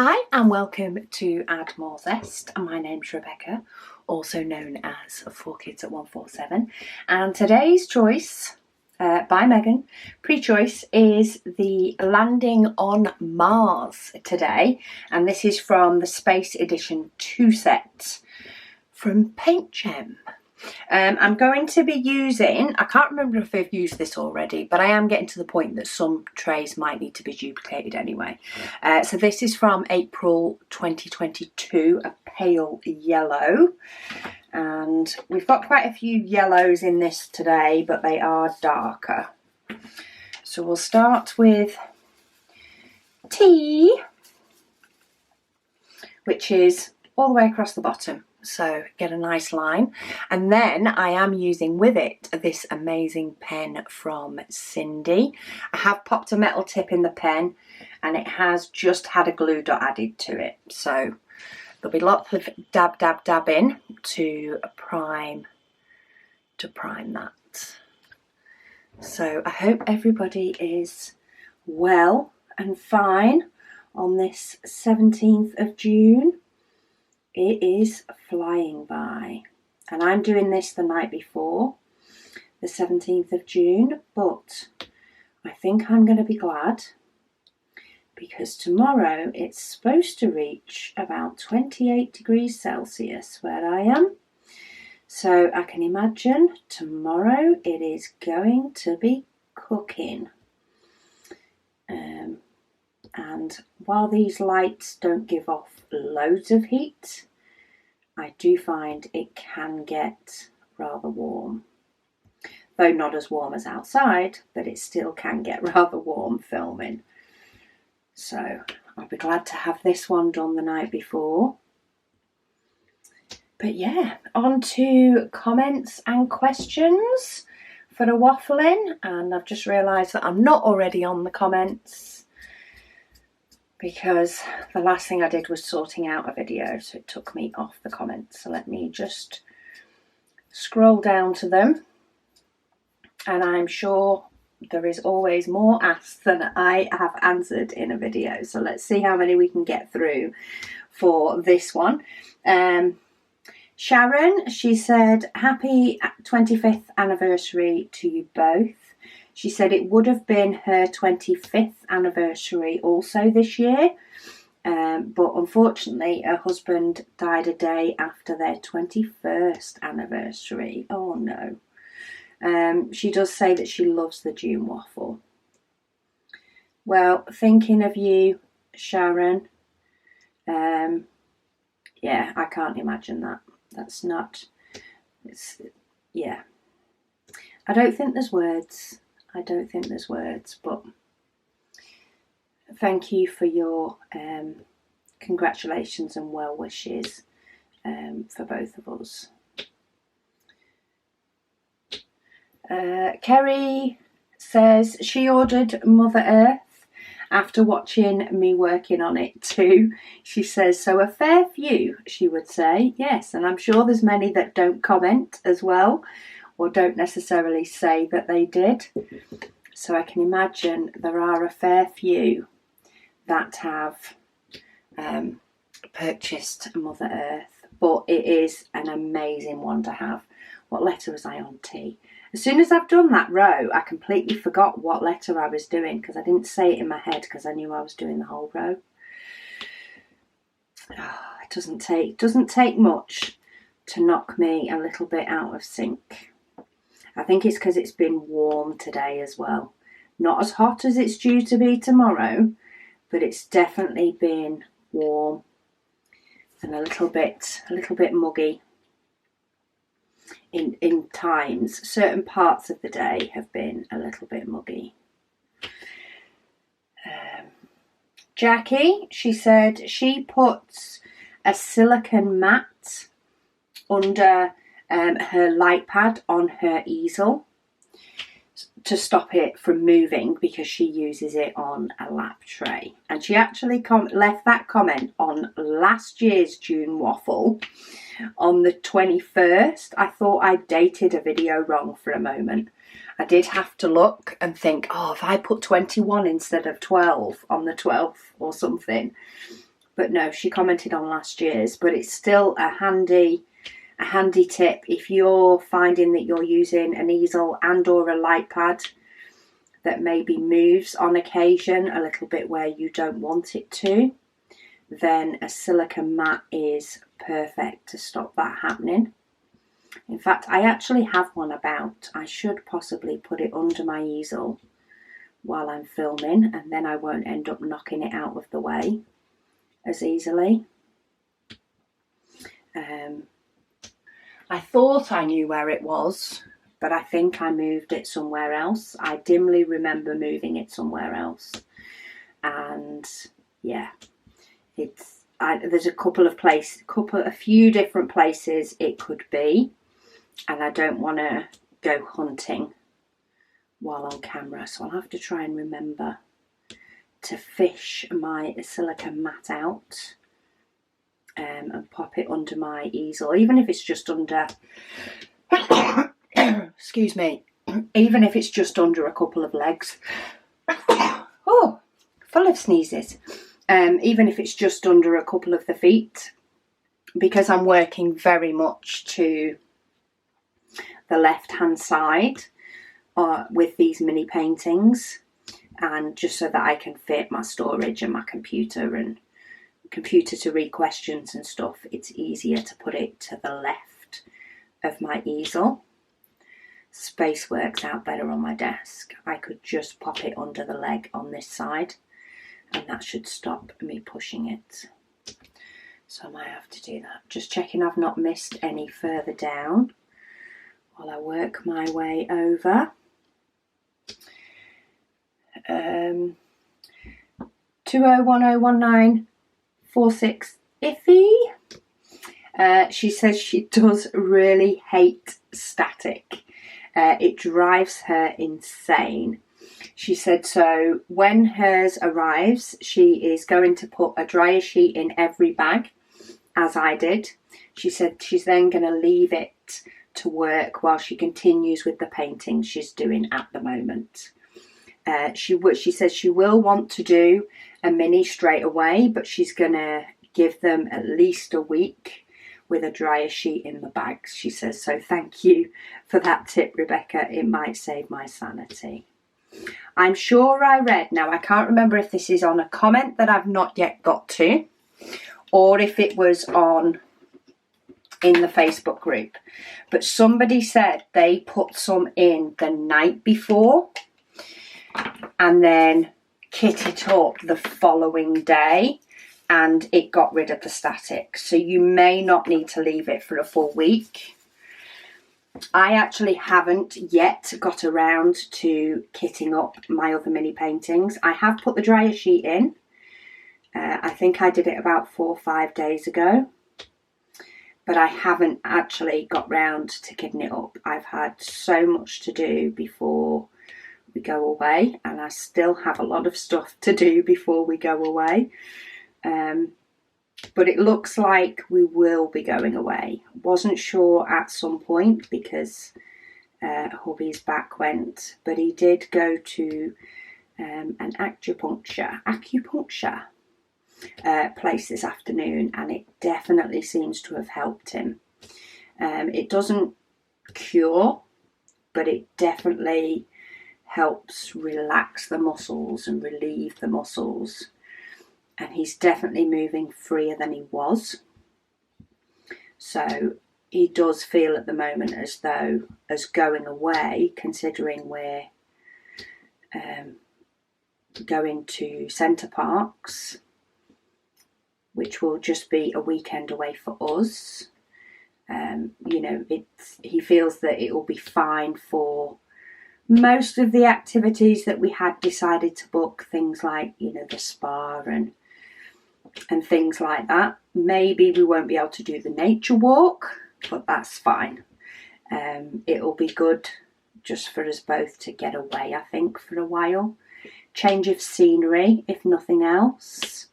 Hi and welcome to Add More Zest. My name's Rebecca, also known as 4Kids at 147, and today's choice by Megan, pre-choice, is the Landing on Mars today, and this is from the Space Edition 2 set from Paint Gem. I'm going to be using, I can't remember if I've used this already, but I am getting to the point that some trays might need to be duplicated anyway. So this is from April 2022, a pale yellow. And we've got quite a few yellows in this today, but they are darker. So we'll start with tea, which is all the way across the bottom. So get a nice line, and then I am using with it this amazing pen from Cindy. I have popped a metal tip in the pen and it has just had a glue dot added to it, so there'll be lots of dabbing to prime that. So I hope everybody is well and fine on this 17th of June. It is flying by, and I'm doing this the night before, the 17th of June, but I think I'm going to be glad because tomorrow it's supposed to reach about 28 degrees Celsius where I am. So I can imagine tomorrow it is going to be cooking. And while these lights don't give off loads of heat, I do find it can get rather warm. Though not as warm as outside, but it still can get rather warm filming. So I'll be glad to have this one done the night before. But yeah, on to comments and questions for the waffling. And I've just realised that I'm not already on the comments, because the last thing I did was sorting out a video, so it took me off the comments. So let me just scroll down to them, and I'm sure there is always more asked than I have answered in a video. So let's see how many we can get through for this one. Sharon, she said, happy 25th anniversary to you both. She said it would have been her 25th anniversary also this year, but unfortunately her husband died a day after their 21st anniversary. Oh no. She does say that she loves the June Waffle. Well, thinking of you, Sharon, yeah, I can't imagine that. That's not, yeah. I don't think there's words. But thank you for your congratulations and well wishes for both of us. Kerry says she ordered Mother Earth after watching me working on it too. She says, so a fair few, she would say. Yes, and I'm sure there's many that don't comment as well, or don't necessarily say that they did. So I can imagine there are a fair few that have purchased Mother Earth, but it is an amazing one to have. What letter was I on? T. As soon as I've done that row, I completely forgot what letter I was doing because I didn't say it in my head because I knew I was doing the whole row. Oh, it doesn't take much to knock me a little bit out of sync. I think it's because it's been warm today as well. Not as hot as it's due to be tomorrow, but it's definitely been warm and a little bit muggy in times. Certain parts of the day have been a little bit muggy. Jackie, she said she puts a silicone mat under her light pad on her easel to stop it from moving because she uses it on a lap tray. And she actually left that comment on last year's June Waffle on the 21st. I thought I dated a video wrong for a moment. I did have to look and think, oh, if I put 21 instead of 12 on the 12th or something. But no, she commented on last year's, but it's still a handy tip if you're finding that you're using an easel and or a light pad that maybe moves on occasion a little bit where you don't want it to, then a silicone mat is perfect to stop that happening. In fact, I actually have one about. I should possibly put it under my easel while I'm filming, and then I won't end up knocking it out of the way as easily. I thought I knew where it was, but I think I moved it somewhere else. I dimly remember moving it somewhere else. And yeah, there's a few different places it could be, and I don't want to go hunting while on camera, so I'll have to try and remember to fish my silicone mat out and pop it under my easel, even if it's just under excuse me, even if it's just under a couple of legs. Oh, full of sneezes. Even if it's just under a couple of the feet, because I'm working very much to the left hand side with these mini paintings, and just so that I can fit my storage and my computer to read questions and stuff, it's easier to put it to the left of my easel. Space works out better on my desk. I could just pop it under the leg on this side, and that should stop me pushing it. So I might have to do that. Just checking I've not missed any further down while I work my way over. 20101946 iffy. She says she does really hate static. It drives her insane. She said so when hers arrives, she is going to put a dryer sheet in every bag, as I did. She said she's then going to leave it to work while she continues with the painting she's doing at the moment. She says she will want to do a mini straight away, but she's going to give them at least a week with a dryer sheet in the bags. She says, so thank you for that tip, Rebecca. It might save my sanity. I'm sure I read, now I can't remember if this is on a comment that I've not yet got to, or if it was in the Facebook group, but somebody said they put some in the night before and then kit it up the following day, and it got rid of the static. So you may not need to leave it for a full week. I actually haven't yet got around to kitting up my other mini paintings. I have put the dryer sheet in. I think I did it about 4 or 5 days ago, but I haven't actually got round to kitting it up. I've had so much to do before we go away, and I still have a lot of stuff to do before we go away. But it looks like we will be going away. Wasn't sure at some point because hubby's back went, but he did go to an acupuncture place this afternoon, and it definitely seems to have helped him. It doesn't cure, but it definitely helps relax the muscles and relieve the muscles. And he's definitely moving freer than he was. So he does feel at the moment as though as going away, considering we're going to Centre Parks, which will just be a weekend away for us. He feels that it will be fine for most of the activities that we had decided to book, things like, the spa and things like that. Maybe we won't be able to do the nature walk, but that's fine. It'll be good just for us both to get away, I think, for a while. Change of scenery, if nothing else.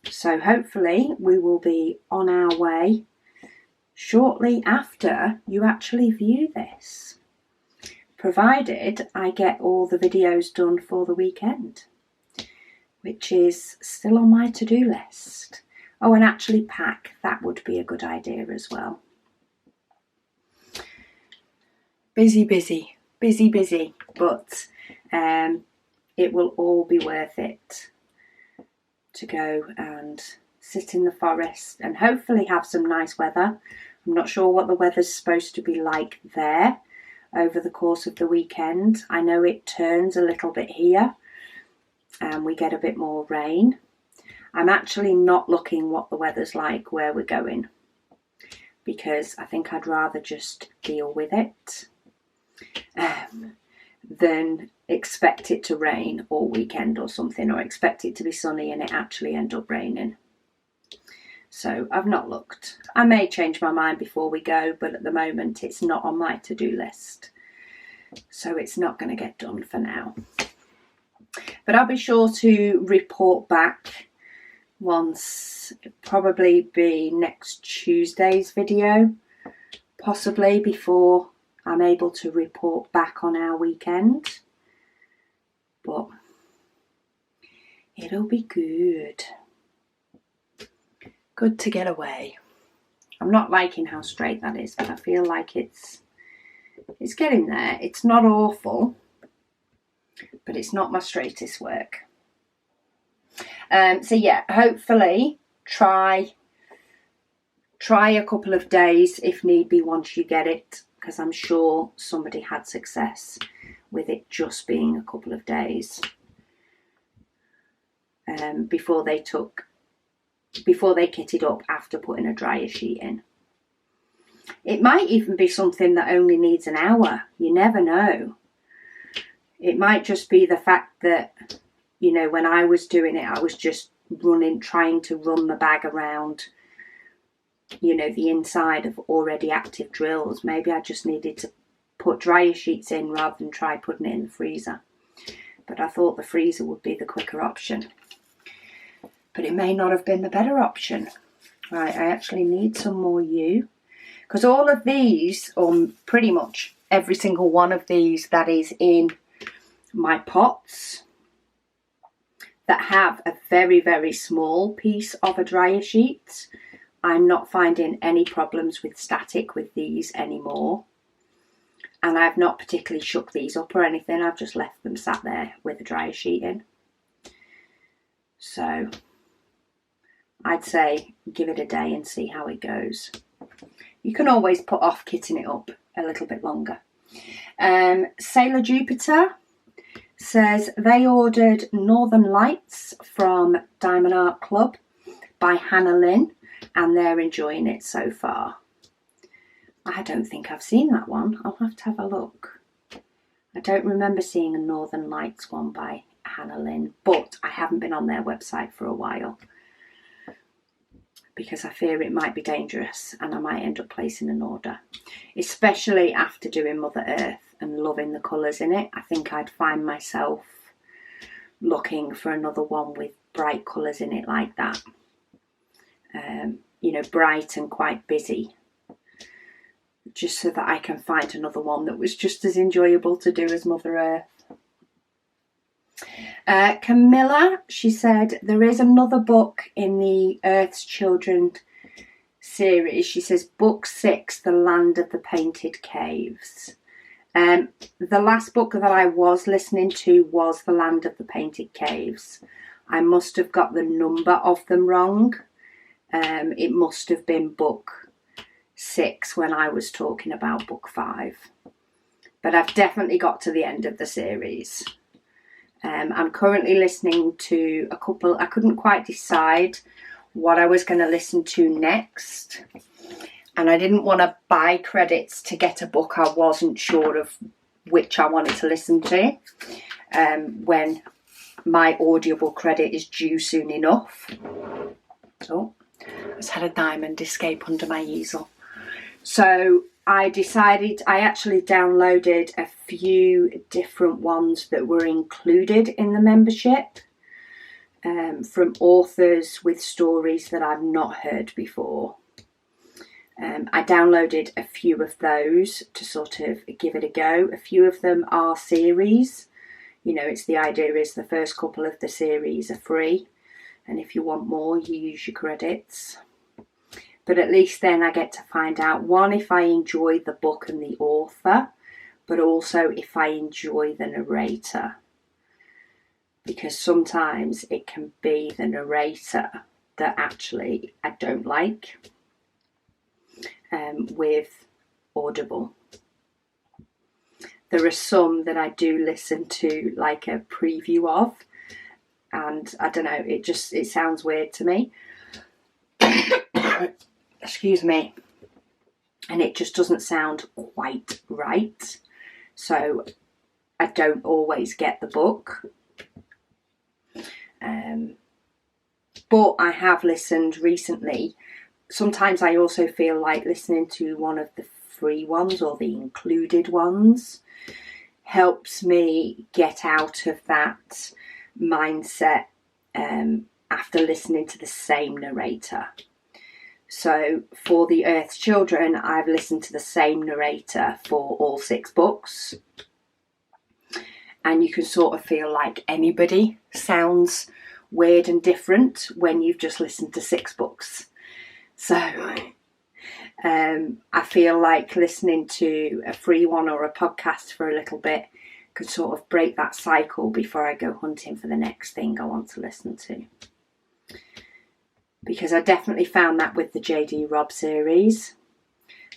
So hopefully we will be on our way shortly after you actually view this, provided I get all the videos done for the weekend, which is still on my to-do list. Oh, and actually pack, that would be a good idea as well. Busy, but it will all be worth it to go and sit in the forest and hopefully have some nice weather. I'm not sure what the weather's supposed to be like there over the course of the weekend. I know it turns a little bit here and we get a bit more rain. I'm actually not looking what the weather's like where we're going, because I think I'd rather just deal with it than expect it to rain all weekend or something, or expect it to be sunny and it actually end up raining. So I've not looked. I may change my mind before we go, but at the moment it's not on my to-do list. So it's not going to get done for now. But I'll be sure to report back once, probably be next Tuesday's video, possibly, before I'm able to report back on our weekend. But it'll be good. Good to get away. I'm not liking how straight that is, but I feel like it's getting there. It's not awful, but it's not my straightest work. So yeah, hopefully try a couple of days if need be once you get it, because I'm sure somebody had success with it just being a couple of days before they kitted up after putting a dryer sheet in. It might even be something that only needs an hour. You never know. It might just be the fact that, you know, when I was doing it, I was just trying to run the bag around, you know, the inside of already active drills. Maybe I just needed to put dryer sheets in rather than try putting it in the freezer. But I thought the freezer would be the quicker option. But it may not have been the better option. Right, I actually need some more yew, because all of these, or pretty much every single one of these that is in my pots that have a very, very small piece of a dryer sheet, I'm not finding any problems with static with these anymore. And I've not particularly shook these up or anything. I've just left them sat there with a dryer sheet in. So I'd say give it a day and see how it goes. You can always put off kitting it up a little bit longer. Sailor Jupiter says they ordered Northern Lights from Diamond Art Club by Hannah Lynn, and they're enjoying it so far. I don't think I've seen that one. I'll have to have a look. I don't remember seeing a Northern Lights one by Hannah Lynn, but I haven't been on their website for a while because I fear it might be dangerous and I might end up placing an order, especially after doing Mother Earth and loving the colours in it. I think I'd find myself looking for another one with bright colours in it like that. You know, bright and quite busy, just so that I can find another one that was just as enjoyable to do as Mother Earth. Camilla, she said, there is another book in the Earth's Children series. She says, book 6, The Land of the Painted Caves. The last book that I was listening to was The Land of the Painted Caves. I must have got the number of them wrong. It must have been book 6 when I was talking about book 5. But I've definitely got to the end of the series. I'm currently listening to a couple. I couldn't quite decide what I was going to listen to next. And I didn't want to buy credits to get a book I wasn't sure of which I wanted to listen to. When my Audible credit is due soon enough. Oh, I just had a diamond escape under my easel. So I decided, I actually downloaded a few different ones that were included in the membership from authors with stories that I've not heard before. I downloaded a few of those to sort of give it a go. A few of them are series, you know, it's the idea is the first couple of the series are free, and if you want more, you use your credits. But at least then I get to find out, one, if I enjoy the book and the author, but also if I enjoy the narrator. Because sometimes it can be the narrator that actually I don't like with Audible. There are some that I do listen to like a preview of, and I don't know, it sounds weird to me. Excuse me. And it just doesn't sound quite right. So I don't always get the book. But I have listened recently. Sometimes I also feel like listening to one of the free ones or the included ones helps me get out of that mindset after listening to the same narrator. So for The Earth's Children, I've listened to the same narrator for all 6 books. And you can sort of feel like anybody sounds weird and different when you've just listened to 6 books. So I feel like listening to a free one or a podcast for a little bit could sort of break that cycle before I go hunting for the next thing I want to listen to. Because I definitely found that with the J.D. Robb series.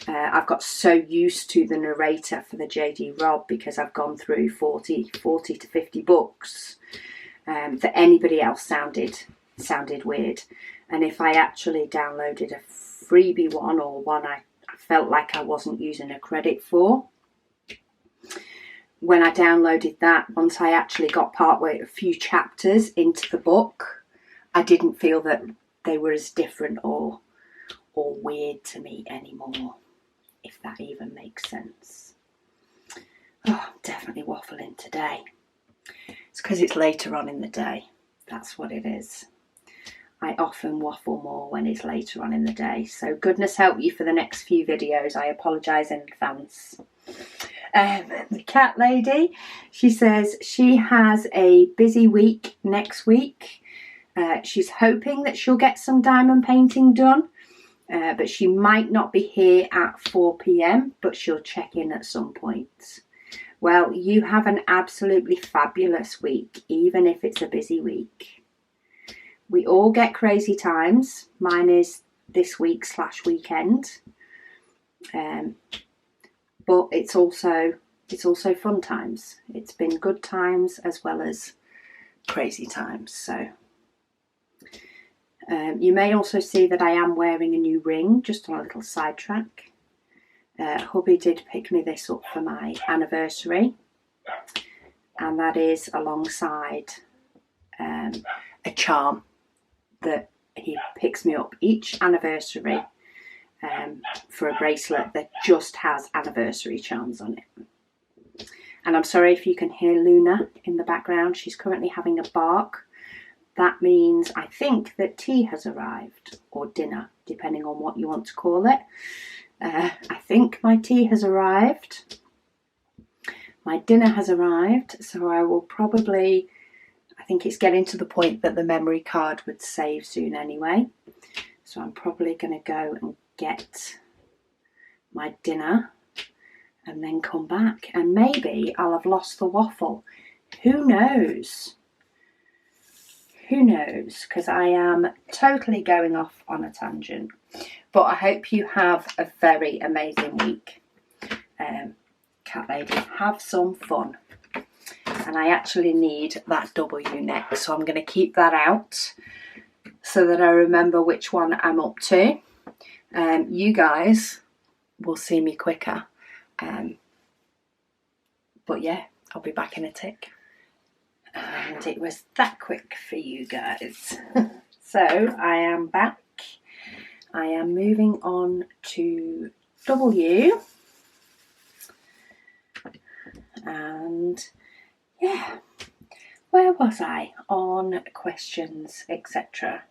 I've got so used to the narrator for the J.D. Robb because I've gone through 40 to 50 books that anybody else sounded weird. And if I actually downloaded a freebie one, or one I felt like I wasn't using a credit for, when I downloaded that, once I actually got a few chapters into the book, I didn't feel that they were as different or weird to me anymore, if that even makes sense. Oh, I'm definitely waffling today. It's because it's later on in the day. That's what it is. I often waffle more when it's later on in the day. So goodness help you for the next few videos. I apologise in advance. The cat lady, she says she has a busy week next week. She's hoping that she'll get some diamond painting done, but she might not be here at 4 p.m, but she'll check in at some point. Well, you have an absolutely fabulous week, even if it's a busy week. We all get crazy times. Mine is this week/weekend. But it's also fun times. It's been good times as well as crazy times. So you may also see that I am wearing a new ring, just on a little sidetrack. Hubby did pick me this up for my anniversary, and that is alongside a charm that he picks me up each anniversary for a bracelet that just has anniversary charms on it. And I'm sorry if you can hear Luna in the background. She's currently having a bark. That means, I think, that tea has arrived, or dinner, depending on what you want to call it. I think my tea has arrived. My dinner has arrived, so I will probably, I think it's getting to the point that the memory card would save soon anyway. So I'm probably going to go and get my dinner and then come back. And maybe I'll have lost the waffle. Who knows? Who knows? Because I am totally going off on a tangent. But I hope you have a very amazing week. Cat lady, have some fun. And I actually need that W next, so I'm going to keep that out so that I remember which one I'm up to. You guys will see me quicker. But yeah, I'll be back in a tick. And it was that quick for you guys. So I am back. I am moving on to W. And yeah, where was I on questions, etc.?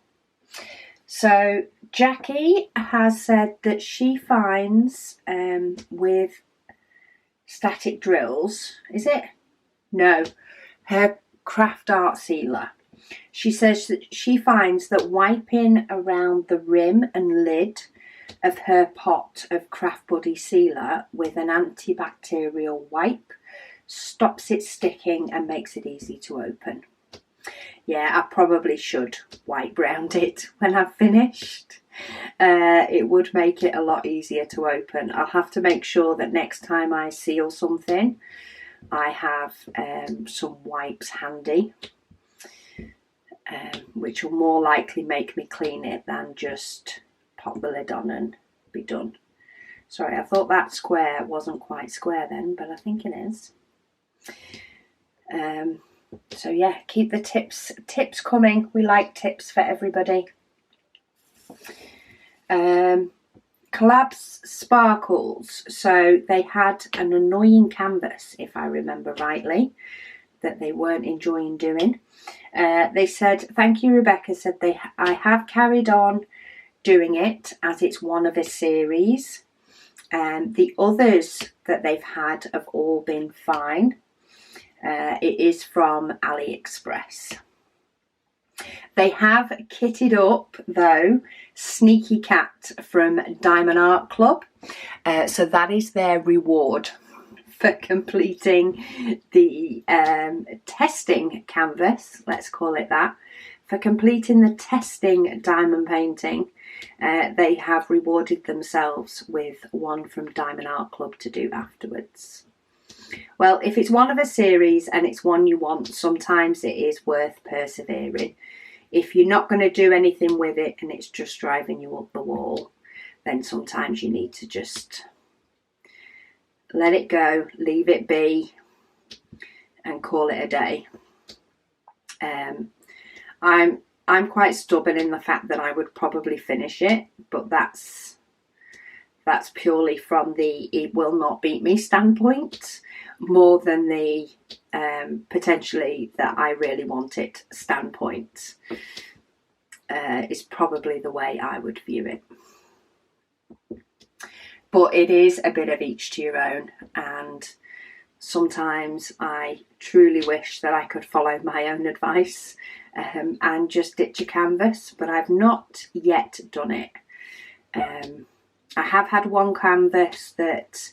So Jackie has said that she finds with static drills, is it? No, her craft art sealer. She says that she finds that wiping around the rim and lid of her pot of Craft Buddy sealer with an antibacterial wipe stops it sticking and makes it easy to open. Yeah, I probably should wipe round it when I've finished. It would make it a lot easier to open. I'll have to make sure that next time I seal something, I have some wipes handy, which will more likely make me clean it than just pop the lid on and be done. Sorry, I thought that square wasn't quite square then, but I think it is. So yeah, keep the tips coming. We like tips for everybody. Collabs Sparkles. So they had an annoying canvas, if I remember rightly, that they weren't enjoying doing. They said, thank you, Rebecca, said I have carried on doing it as it's one of a series. The others that they've had have all been fine. It is from AliExpress. They have kitted up, though, Sneaky Cat from Diamond Art Club. So that is their reward for completing the testing canvas, let's call it that. For completing the testing diamond painting, they have rewarded themselves with one from Diamond Art Club to do afterwards. Well, if it's one of a series and it's one you want, sometimes it is worth persevering. If you're not going to do anything with it and it's just driving you up the wall, then sometimes you need to just let it go, leave it be, and call it a day. I'm quite stubborn in the fact that I would probably finish it, but that's purely from the it will not beat me standpoint, more than the potentially that I really want it standpoint. Is probably the way I would view it. But it is a bit of each to your own, and sometimes I truly wish that I could follow my own advice and just ditch a canvas, but I've not yet done it. I have had one canvas that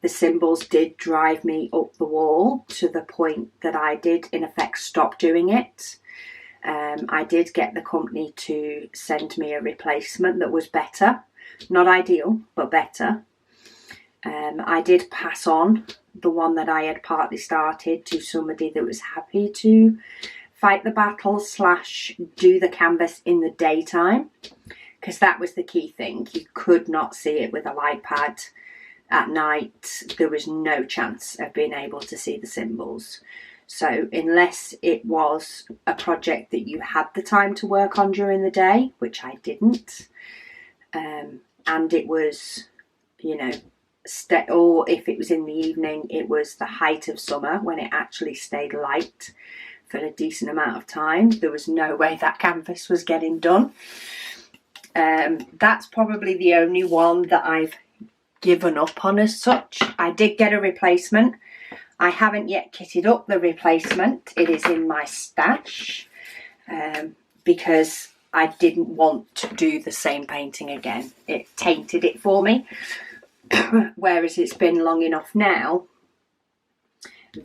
the symbols did drive me up the wall to the point that I did in effect stop doing it. I did get the company to send me a replacement that was better. Not ideal, but better. I did pass on the one that I had partly started to somebody that was happy to fight the battle / do the canvas in the daytime, because that was the key thing. You could not see it with a light pad at night. There was no chance of being able to see the symbols. So unless it was a project that you had the time to work on during the day, which I didn't, and it was, you know, or if it was in the evening, it was the height of summer when it actually stayed light for a decent amount of time, there was no way that canvas was getting done. That's probably the only one that I've given up on as such. I did get a replacement. I haven't yet kitted up the replacement. It is in my stash because I didn't want to do the same painting again. It tainted it for me. Whereas it's been long enough now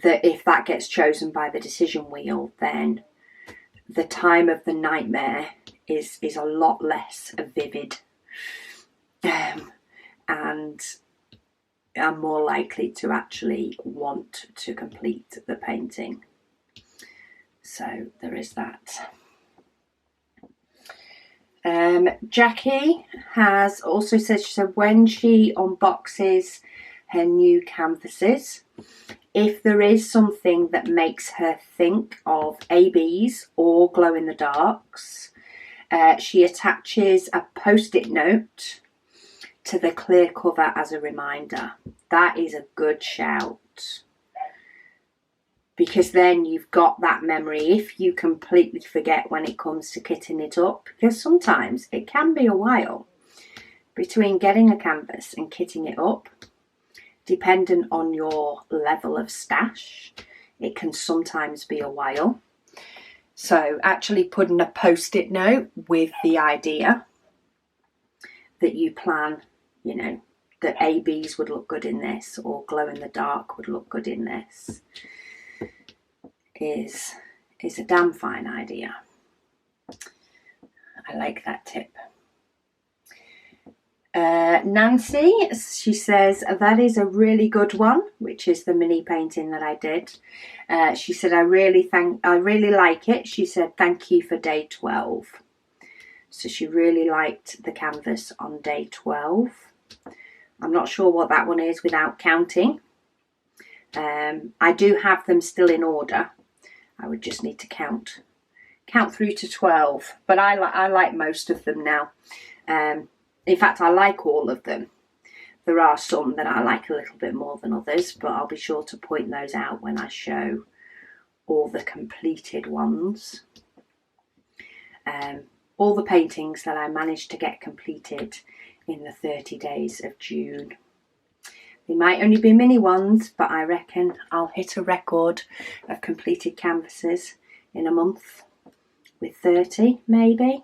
that if that gets chosen by the decision wheel, then the time of the nightmare is a lot less vivid, and I'm more likely to actually want to complete the painting. So there is that. Jackie has also said, she said when she unboxes her new canvases, if there is something that makes her think of ABs or glow in the darks, she attaches a post-it note to the clear cover as a reminder. That is a good shout, because then you've got that memory if you completely forget when it comes to kitting it up, because sometimes it can be a while between getting a canvas and kitting it up, dependent on your level of stash. it can sometimes be a while. So actually putting a post-it note with the idea that you plan, you know, that ABs would look good in this, or glow in the dark would look good in this, is a damn fine idea. I like that tip. Nancy, she says, that is a really good one, which is the mini painting that I did. She said, I really like it. She said, thank you for day 12. So she really liked the canvas on day 12. I'm not sure what that one is without counting. I do have them still in order. I would just need to count through to 12, but I like most of them now. In fact, I like all of them. There are some that I like a little bit more than others, but I'll be sure to point those out when I show all the completed ones. All the paintings that I managed to get completed in the 30 days of June. They might only be mini ones, but I reckon I'll hit a record of completed canvases in a month with 30 maybe.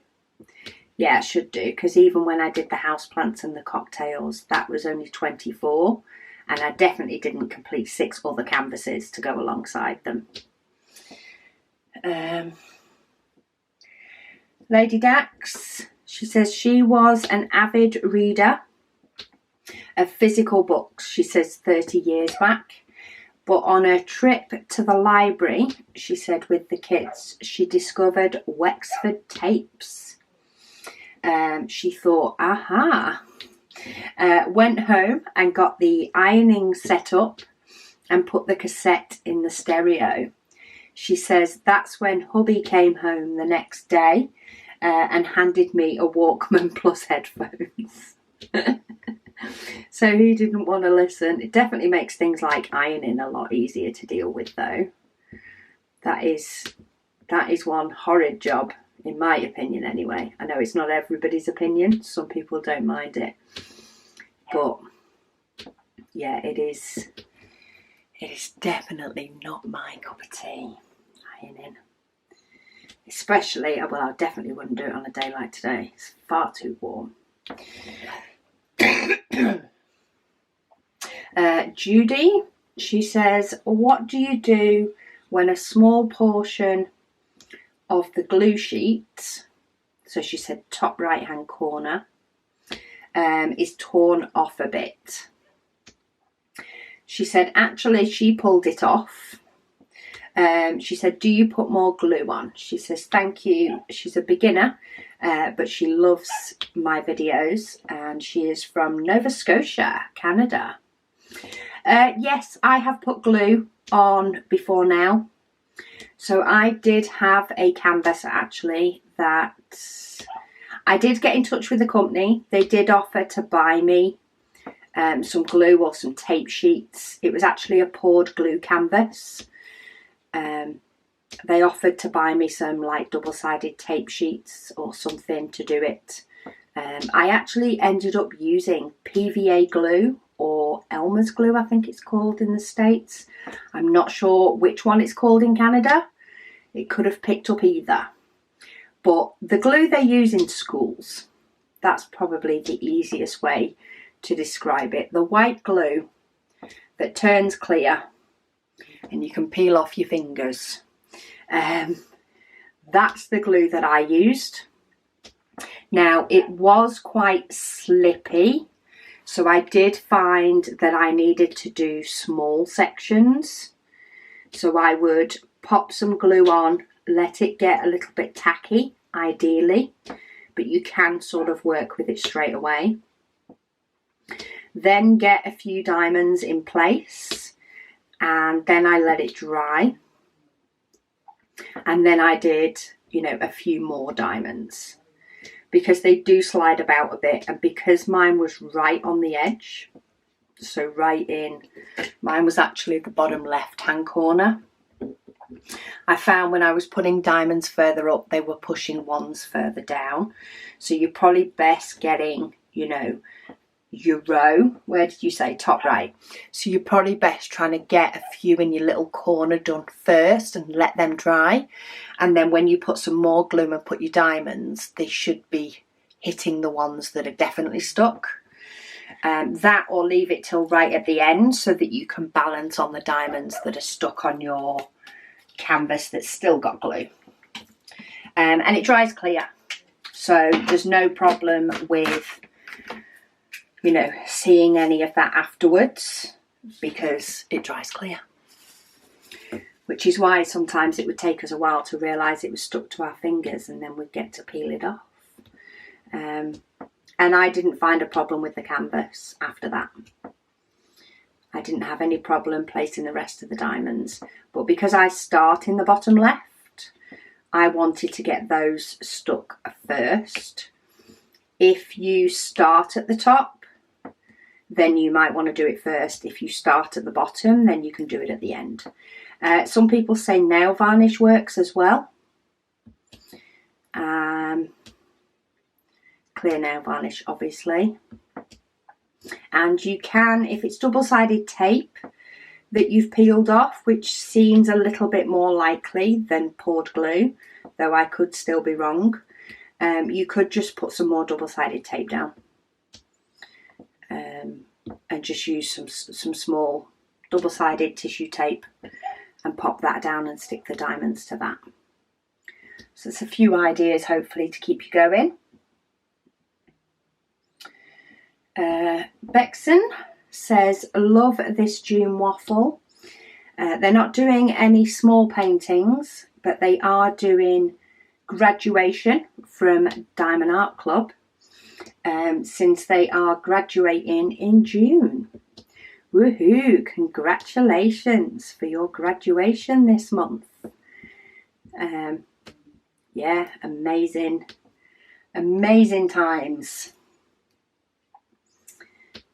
Yeah, I should do, because even when I did the houseplants and the cocktails, that was only 24, and I definitely didn't complete 6 other canvases to go alongside them. Lady Dax, she says she was an avid reader of physical books, she says 30 years back, but on a trip to the library, she said with the kids, she discovered Wexford tapes. She thought, aha, went home and got the ironing set up and put the cassette in the stereo. She says that's when hubby came home the next day and handed me a Walkman plus headphones. So he didn't want to listen. It definitely makes things like ironing a lot easier to deal with, though. That is one horrid job, in my opinion anyway. I know it's not everybody's opinion. Some people don't mind it. But yeah, it is definitely not my cup of tea, ironing. Especially, well, I definitely wouldn't do it on a day like today. It's far too warm. Judy, she says, what do you do when a small portion of the glue sheet, so she said top right hand corner, is torn off a bit? She said actually she pulled it off. She said, do you put more glue on? She says, thank you. She's a beginner, but she loves my videos, and she is from Nova Scotia, Canada. Yes, I have put glue on before now. So I did have a canvas actually that I did get in touch with the company. They did offer to buy me some glue or some tape sheets. It was actually a poured glue canvas. They offered to buy me some like double-sided tape sheets or something to do it. I actually ended up using PVA glue, or Elmer's glue I think it's called in the States. I'm not sure which one it's called in Canada. It could have picked up either. But the glue they use in schools, that's probably the easiest way to describe it. The white glue that turns clear and you can peel off your fingers. That's the glue that I used. Now, it was quite slippy, so I did find that I needed to do small sections. So I would pop some glue on, let it get a little bit tacky, ideally, but you can sort of work with it straight away. Then get a few diamonds in place, and then I let it dry. And then I did, you know, a few more diamonds, because they do slide about a bit, and because mine was right on the edge, so right in, mine was actually the bottom left hand corner. I found when I was putting diamonds further up, they were pushing ones further down. So you're probably best getting, you know, your row. Where did you say? Top right. So you're probably best trying to get a few in your little corner done first and let them dry. And then when you put some more glue and put your diamonds, they should be hitting the ones that are definitely stuck. That, or leave it till right at the end so that you can balance on the diamonds that are stuck on your canvas that's still got glue. And it dries clear, so there's no problem with, you know, seeing any of that afterwards, because it dries clear. Which is why sometimes it would take us a while to realise it was stuck to our fingers, and then we'd get to peel it off. And I didn't find a problem with the canvas after that. I didn't have any problem placing the rest of the diamonds. But because I start in the bottom left, I wanted to get those stuck first. If you start at the top, then you might want to do it first. If you start at the bottom, then you can do it at the end. Some people say nail varnish works as well. Clear nail varnish, obviously. And you can, if it's double-sided tape that you've peeled off, which seems a little bit more likely than poured glue, though I could still be wrong, you could just put some more double-sided tape down. And just use some small double-sided tissue tape and pop that down and stick the diamonds to that. So it's a few ideas, hopefully, to keep you going. Bexon says, love this June Waffle. They're not doing any small paintings, but they are doing graduation from Diamond Art Club, since they are graduating in June. Woohoo! Congratulations for your graduation this month. Yeah, amazing times.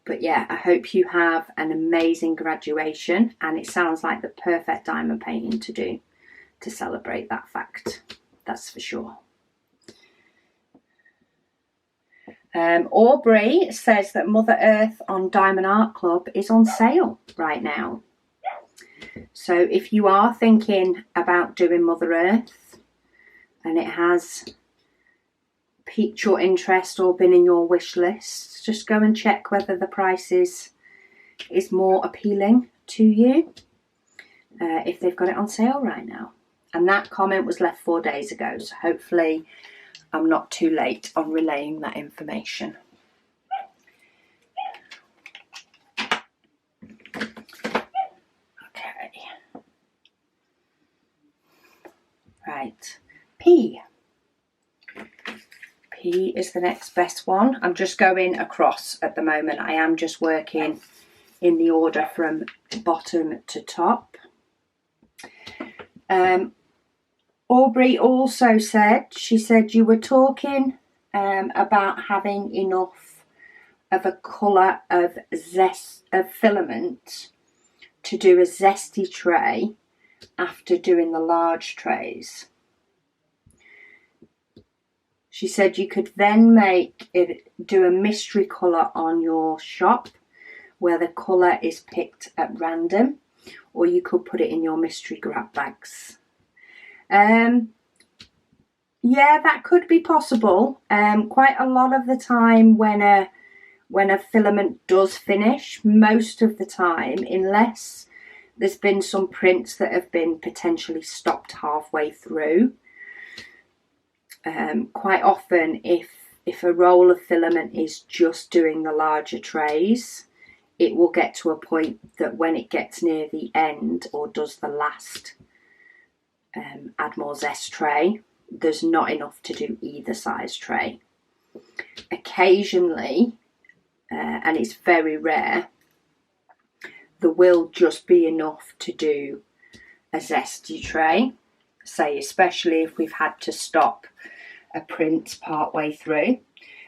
But yeah, I hope you have an amazing graduation, and it sounds like the perfect diamond painting to do to celebrate that fact. That's for sure. Aubrey says that Mother Earth on Diamond Art Club is on sale right now. So if you are thinking about doing Mother Earth and it has piqued your interest or been in your wish list, just go and check whether the price is more appealing to you, if they've got it on sale right now. And that comment was left 4 days ago, so hopefully I'm not too late on relaying that information. Okay. Right. P. P is the next best one. I'm just going across at the moment. I am just working in the order from bottom to top. Aubrey also said, she said you were talking about having enough of a colour of filament to do a zesty tray after doing the large trays. She said you could then do a mystery colour on your shop where the colour is picked at random, or you could put it in your mystery grab bags. Yeah, that could be possible. Quite a lot of the time when a filament does finish, most of the time, unless there's been some prints that have been potentially stopped halfway through, quite often if a roll of filament is just doing the larger trays, it will get to a point that when it gets near the end or does the last add more zest tray, there's not enough to do either size tray. Occasionally, and it's very rare, there will just be enough to do a zesty tray, say especially if we've had to stop a print part way through.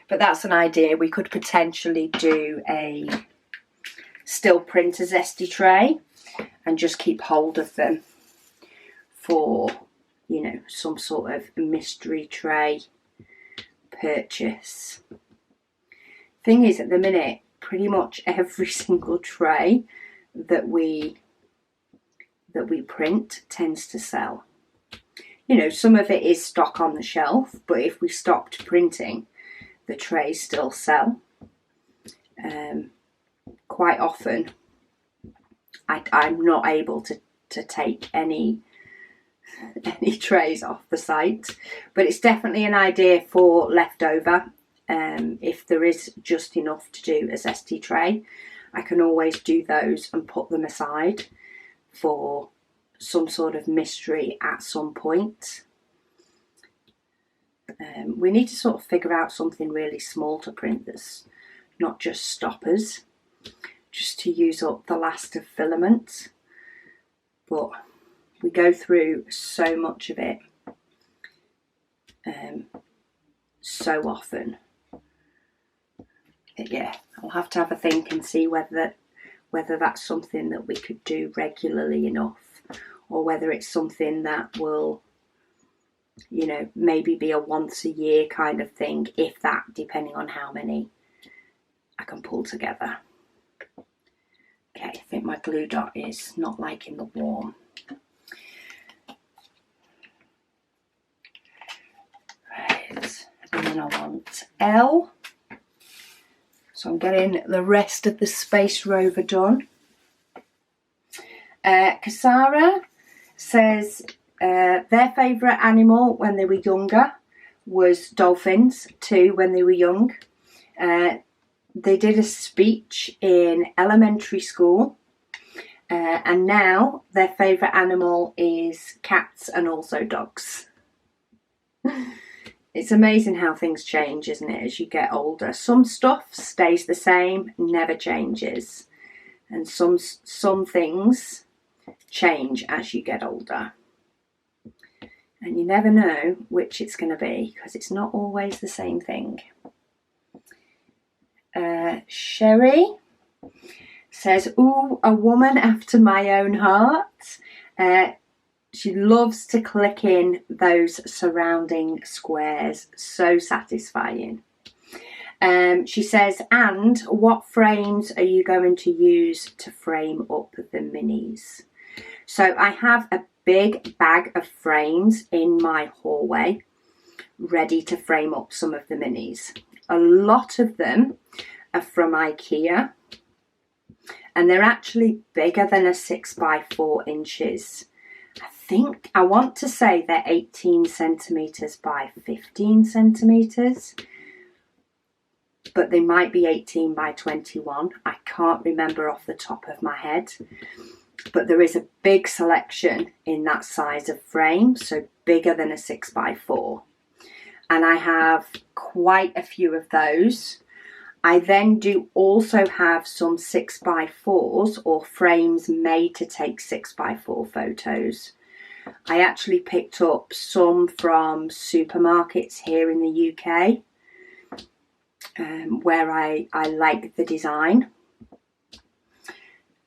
But that's an idea. We could potentially do a still print a zesty tray and just keep hold of them for, you know, some sort of mystery tray purchase. Thing is, at the minute, pretty much every single tray that we print tends to sell. You know, some of it is stock on the shelf, but if we stopped printing, the trays still sell. Quite often I'm not able to take any trays off the site, but it's definitely an idea for leftover. If there is just enough to do a zesty tray, I can always do those and put them aside for some sort of mystery at some point. We need to sort of figure out something really small to print that's not just stoppers, just to use up the last of filament. But we go through so much of it so often. Yeah, I'll have to have a think and see whether that's something that we could do regularly enough, or whether it's something that will, you know, maybe be a once a year kind of thing, if that, depending on how many I can pull together. Okay, I think my glue dot is not liking the warm. Right, and then I want L. So I'm getting the rest of the Space Rover done. Kasara says their favourite animal when they were younger was dolphins too, when they were young. They did a speech in elementary school, and now their favourite animal is cats and also dogs. It's amazing how things change, isn't it, as you get older. Some stuff stays the same, never changes. And some things change as you get older. And you never know which it's going to be, because it's not always the same thing. Sherry says, ooh, a woman after my own heart. She loves to click in those surrounding squares. So satisfying. She says, and what frames are you going to use to frame up the minis? So I have a big bag of frames in my hallway ready to frame up some of the minis. A lot of them are from IKEA, and they're actually bigger than a 6x4 inches. I want to say they're 18 centimetres by 15 centimetres, but they might be 18 by 21. I can't remember off the top of my head, but there is a big selection in that size of frame, so bigger than a 6x4. And I have quite a few of those. I then do also have some 6x4s or frames made to take 6x4 photos. I actually picked up some from supermarkets here in the UK, where I like the design,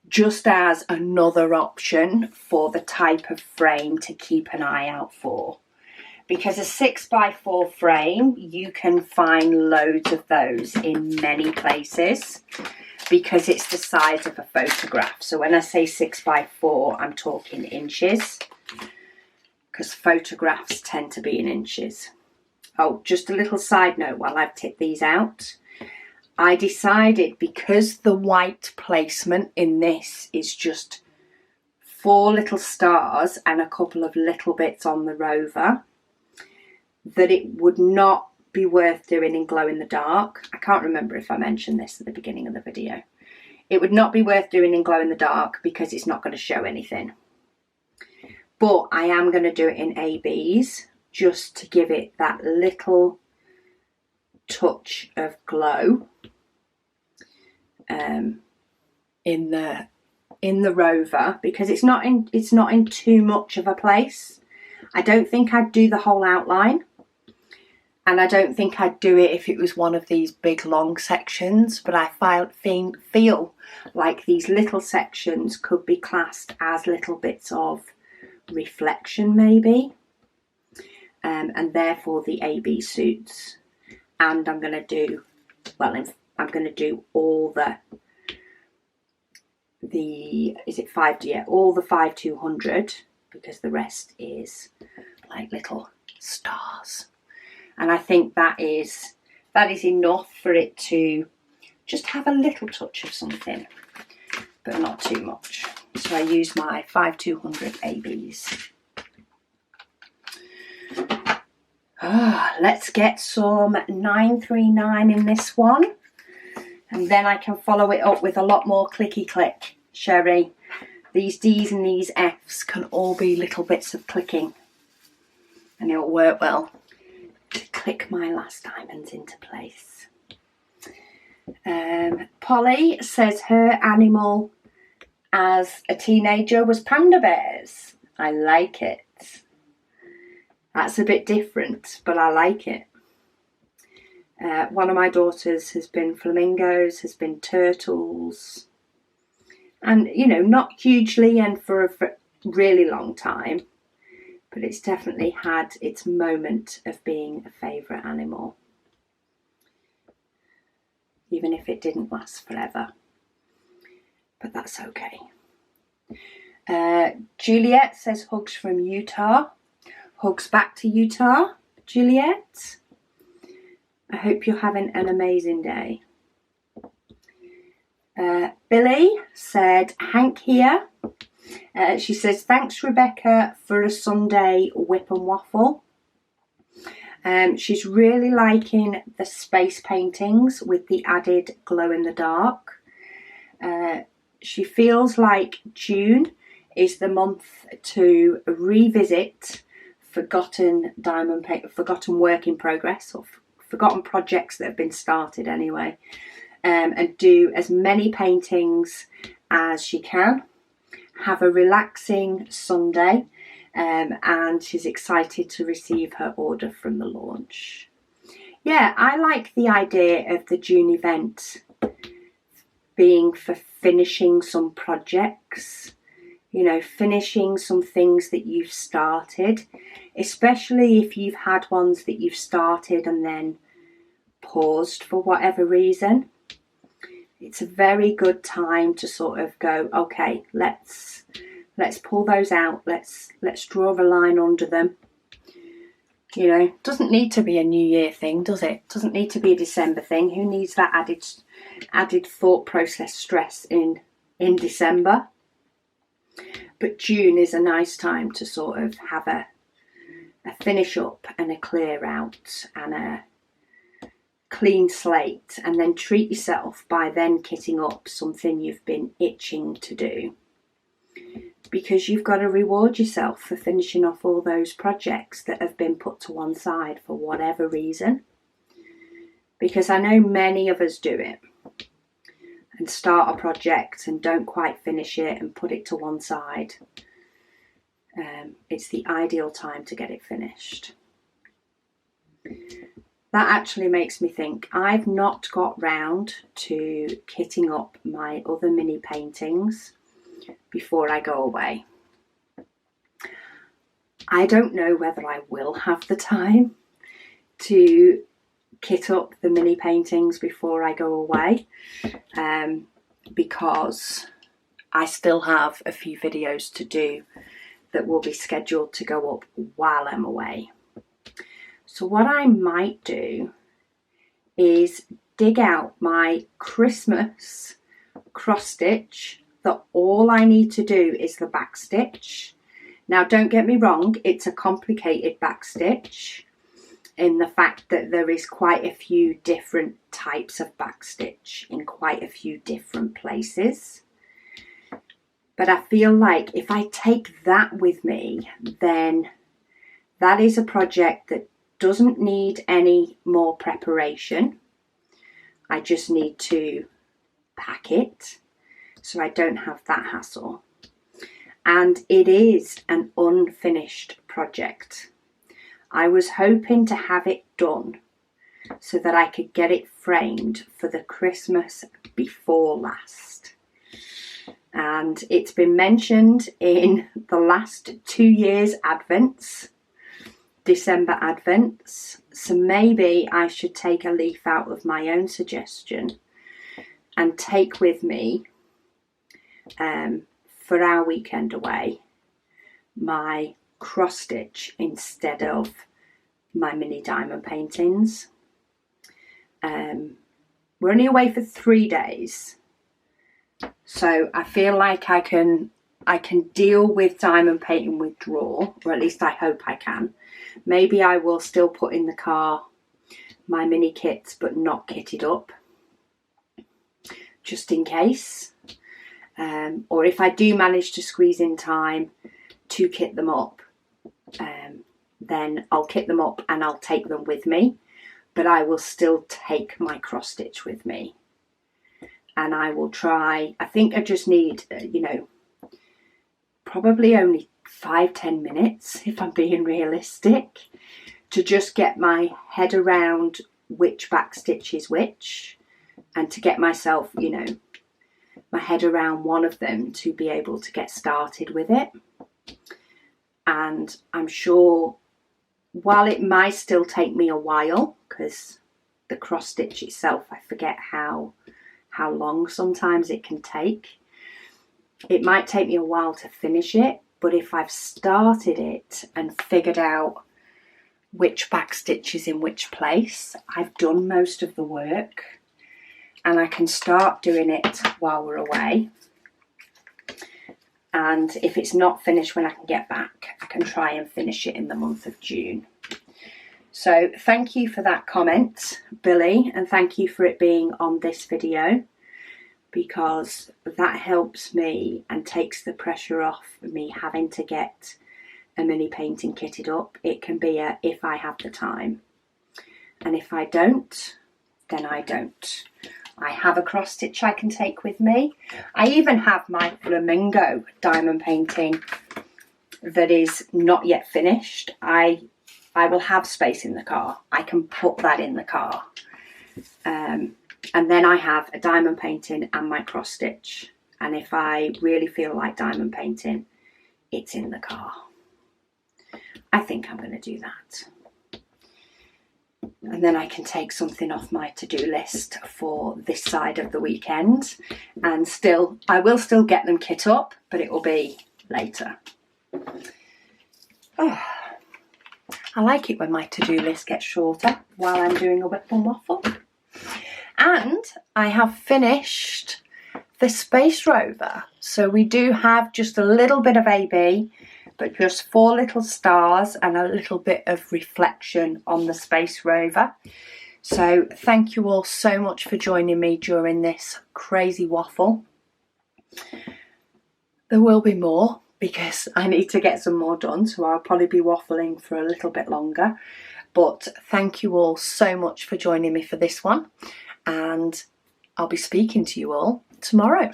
just as another option for the type of frame to keep an eye out for. Because a 6x4 frame, you can find loads of those in many places, because it's the size of a photograph. So when I say 6x4, I'm talking inches, because photographs tend to be in inches. Oh, just a little side note while I've tipped these out. I decided, because the white placement in this is just 4 little stars and a couple of little bits on the rover, that it would not be worth doing in glow in the dark. I can't remember if I mentioned this at the beginning of the video. It would not be worth doing in glow in the dark because it's not going to show anything. But I am going to do it in ABs just to give it that little touch of glow in the rover, because it's not in too much of a place. I don't think I'd do the whole outline, and I don't think I'd do it if it was one of these big long sections, but I feel like these little sections could be classed as little bits of reflection maybe, and therefore the AB suits. And I'm going to do, well, I'm going to do all is it 5, yeah, all the 5200, because the rest is like little stars. And I think that is enough for it to just have a little touch of something, but not too much. So I use my 5200 ABs. Let's get some 939 in this one, and then I can follow it up with a lot more clicky click. Sherry, these D's and these F's can all be little bits of clicking, and it'll work well to click my last diamonds into place. Polly says her animal as a teenager was panda bears. I like it. That's a bit different, but I like it. One of my daughters has been flamingos, has been turtles, and you know, not hugely and for a really long time, but it's definitely had its moment of being a favourite animal, even if it didn't last forever, but that's okay. Juliet says hugs from Utah. Hugs back to Utah, Juliet. I hope you're having an amazing day. Billy said, Hank here. She says, thanks Rebecca for a Sunday whip and waffle. She's really liking the space paintings with the added glow in the dark. She feels like June is the month to revisit forgotten work in progress, or forgotten projects that have been started anyway, and do as many paintings as she can. Have a relaxing Sunday, and she's excited to receive her order from the launch. Yeah, I like the idea of the June event being for finishing some projects, you know, finishing some things that you've started, especially if you've had ones that you've started and then paused for whatever reason. It's a very good time to sort of go, okay, let's pull those out, let's draw a line under them. You know, doesn't need to be a New Year thing, does it? Doesn't need to be a December thing. Who needs that added thought process stress in December? But June is a nice time to sort of have a finish up and a clear out and a clean slate, and then treat yourself by then kitting up something you've been itching to do, because you've got to reward yourself for finishing off all those projects that have been put to one side for whatever reason. Because I know many of us do it and start a project and don't quite finish it and put it to one side. It's the ideal time to get it finished. That actually makes me think, I've not got round to kitting up my other mini paintings before I go away. I don't know whether I will have the time to kit up the mini paintings before I go away, because I still have a few videos to do that will be scheduled to go up while I'm away. So what I might do is dig out my Christmas cross stitch that all I need to do is the back stitch. Now don't get me wrong, it's a complicated back stitch in the fact that there is quite a few different types of back stitch in quite a few different places. But I feel like if I take that with me, then that is a project that doesn't need any more preparation. I just need to pack it so I don't have that hassle. And it is an unfinished project. I was hoping to have it done so that I could get it framed for the Christmas before last. And it's been mentioned in the last 2 years' Advents, December Advents, so maybe I should take a leaf out of my own suggestion and take with me for our weekend away my cross stitch instead of my mini diamond paintings. We're only away for 3 days, so I feel like I can deal with diamond painting withdrawal, or at least I hope I can. Maybe I will still put in the car my mini kits but not kitted up, just in case. Or if I do manage to squeeze in time to kit them up, then I'll kit them up and I'll take them with me, but I will still take my cross stitch with me. And I will try, I think I just need, probably only 5-10 minutes, if I'm being realistic, to just get my head around which back stitch is which, and to get myself, my head around one of them to be able to get started with it. And I'm sure, while it might still take me a while, because the cross stitch itself, I forget how long sometimes it can take. It might take me a while to finish it, but if I've started it and figured out which back stitch is in which place, I've done most of the work, and I can start doing it while we're away. And if it's not finished when I can get back, I can try and finish it in the month of June. So thank you for that comment, Billy, and thank you for it being on this video, because that helps me and takes the pressure off me having to get a mini painting kitted up. It can be a if I have the time, and if I don't, then I don't. I have a cross stitch I can take with me. I even have my flamingo diamond painting that is not yet finished. I will have space in the car. I can put that in the car. And then I have a diamond painting and my cross stitch. And if I really feel like diamond painting, it's in the car. I think I'm going to do that. And then I can take something off my to-do list for this side of the weekend. And I will still get them kit up, but it will be later. Oh, I like it when my to-do list gets shorter while I'm doing a whip and waffle. And I have finished the space rover. So we do have just a little bit of AB, but just 4 little stars and a little bit of reflection on the space rover. So thank you all so much for joining me during this crazy waffle. There will be more, because I need to get some more done, so I'll probably be waffling for a little bit longer. But thank you all so much for joining me for this one, and I'll be speaking to you all tomorrow.